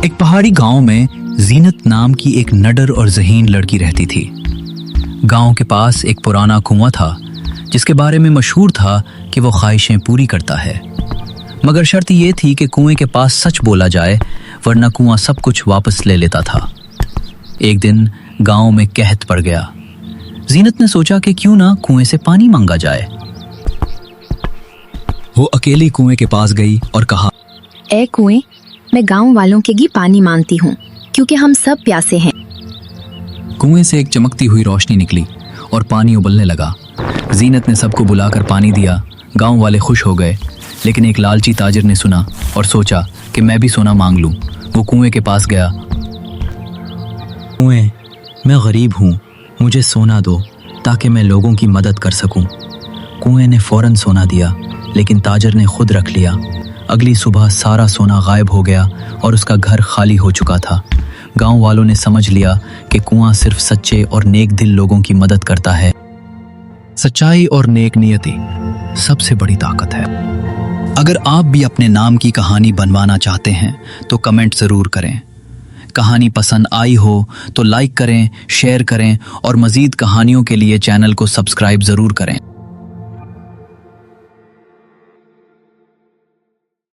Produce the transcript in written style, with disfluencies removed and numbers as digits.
एक पहाड़ी गांव में जीनत नाम की एक नडर और ज़हीन लड़की रहती थी। गांव के पास एक पुराना कुआं था जिसके बारे में मशहूर था कि वो ख्वाहिशें पूरी करता है, मगर शर्त ये थी कि कुएं के पास सच बोला जाए, वरना कुआं सब कुछ वापस ले लेता था। एक दिन गांव में कहत पड़ गया। जीनत ने सोचा कि क्यों ना कुएं से पानी मांगा जाए। वो अकेली कुएं के पास गई और कहा, ए कुएं, मैं गांव वालों के लिए पानी मांगती हूँ क्योंकि हम सब प्यासे हैं। कुएं से एक चमकती हुई रोशनी निकली और पानी उबलने लगा। जीनत ने सबको बुलाकर पानी दिया। गांव वाले खुश हो गए, लेकिन एक लालची ताजिर ने सुना और सोचा कि मैं भी सोना मांग लूं। वो कुएं के पास गया। कुएं, मैं गरीब हूँ, मुझे सोना दो ताकि मैं लोगों की मदद कर सकूं। कुएं ने फौरन सोना दिया, लेकिन ताजिर ने खुद रख लिया। अगली सुबह सारा सोना गायब हो गया और उसका घर खाली हो चुका था। गांव वालों ने समझ लिया कि कुआं सिर्फ सच्चे और नेक दिल लोगों की मदद करता है। सच्चाई और नेक नियति सबसे बड़ी ताकत है। अगर आप भी अपने नाम की कहानी बनवाना चाहते हैं तो कमेंट ज़रूर करें। कहानी पसंद आई हो तो लाइक करें, शेयर करें और मज़ीद कहानियों के लिए चैनल को सब्सक्राइब ज़रूर करें।